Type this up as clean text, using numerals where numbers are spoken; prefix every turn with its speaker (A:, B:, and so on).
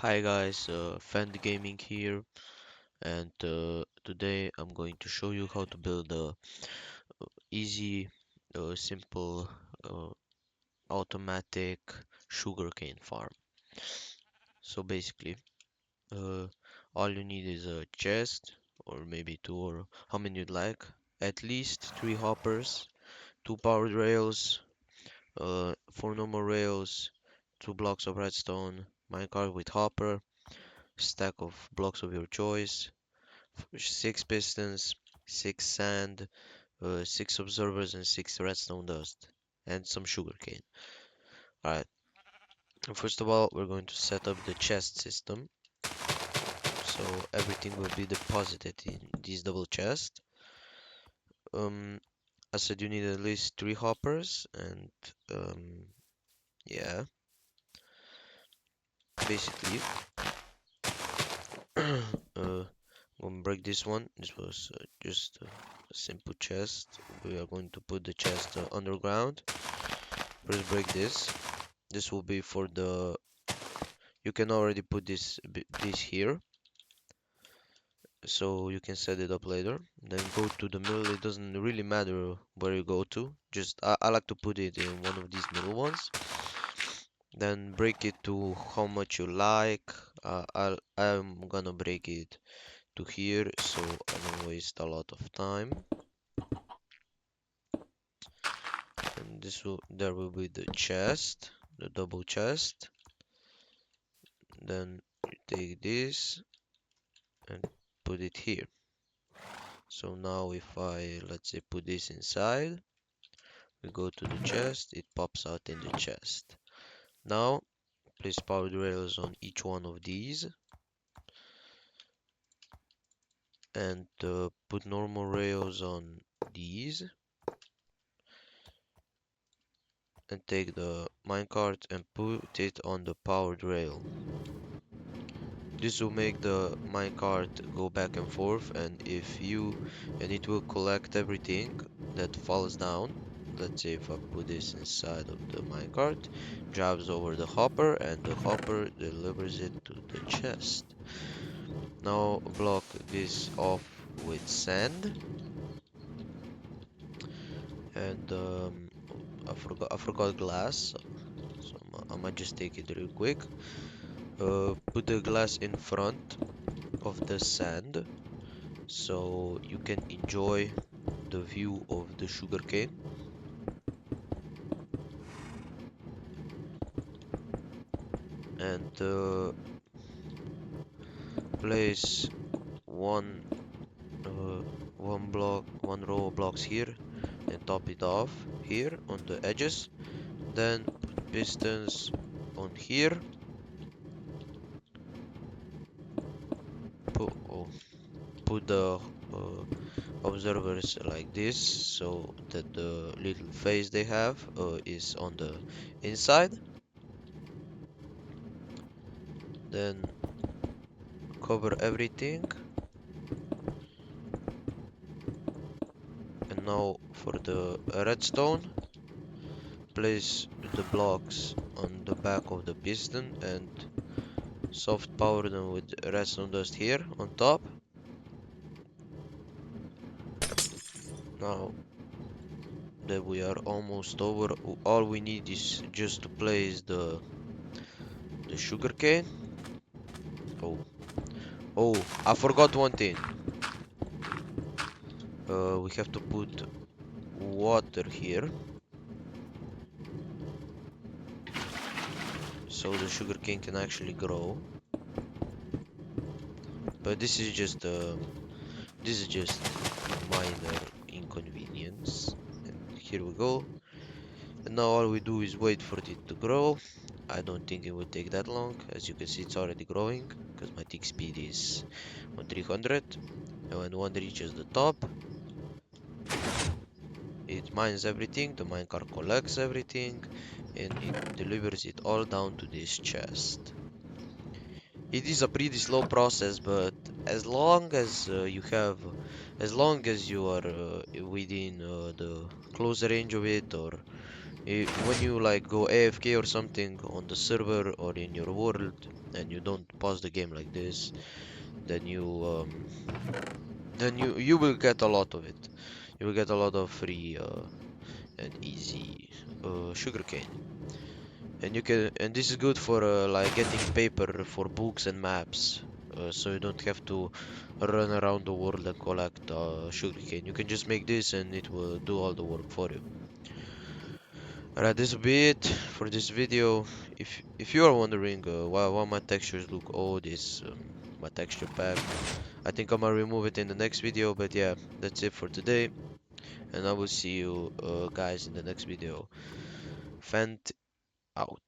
A: Hi guys, Fend Gaming here, and today I'm going to show you how to build a easy, simple, uh, automatic sugarcane farm. So basically, uh, all you need is a chest, or maybe two, or how many you'd like. At least three hoppers, two powered rails, four normal rails, two blocks of redstone, minecart with hopper, stack of blocks of your choice, six pistons, six sand, six observers, and six redstone dust, and some sugarcane. Alright, first of all, we're going to set up the chest system. So everything will be deposited in this double chest. Um, I said you need at least three hoppers, and yeah, basically, I'm gonna break this one. This was just a simple chest. We are going to put the chest underground. First, break this. This will be for the. You can already put this here, so you can set it up later. Then go to the middle. It doesn't really matter where you go to. Just I like to put it in one of these middle ones. Then break it to how much you like. I'm gonna break it to here, so I don't waste a lot of time. And there will be the chest, the double chest. Then you take this and put it here. So now if I, let's say, put this inside, we go to the chest, it pops out in the chest. Now, place powered rails on each one of these and put normal rails on these and take the minecart and put it on the powered rail. This will make the minecart go back and forth, and it will collect everything that falls down. Let's say if I put this inside of the minecart, drives over the hopper, and the hopper delivers it to the chest. Now block this off with sand, and I forgot glass, so I might just take it real quick. Put the glass in front of the sand so you can enjoy the view of the sugarcane. And place one uh, one row of blocks here and top it off here on the edges. Then put pistons on here. Put the observers like this so that the little face they have is on the inside. Then cover everything. And now for the redstone, place the blocks on the back of the piston and soft power them with redstone dust here on top. Now that we are almost over, all we need is just to place the sugarcane. Oh, oh, I forgot one thing. We have to put water here so the sugarcane can actually grow. But this is just minor inconvenience. And here we go. And now all we do is wait for it to grow. I don't think it will take that long. As you can see, it's already growing because my tick speed is on 300. And when one reaches the top, it mines everything, the minecart collects everything, and it delivers it all down to this chest. It is a pretty slow process, but as long as as long as you are within the close range of it, or When you like go AFK or something on the server or in your world and you don't pause the game like this, then you will get a lot of it. You will get a lot of free and easy sugarcane. And you can and this is good for like getting paper for books and maps. So you don't have to run around the world and collect sugarcane. You can just make this and it will do all the work for you. Alright, this will be it for this video. If you are wondering why my textures look old, is my texture pack. I think I'm gonna remove it in the next video, but yeah, that's it for today, and I will see you guys in the next video. Fent out.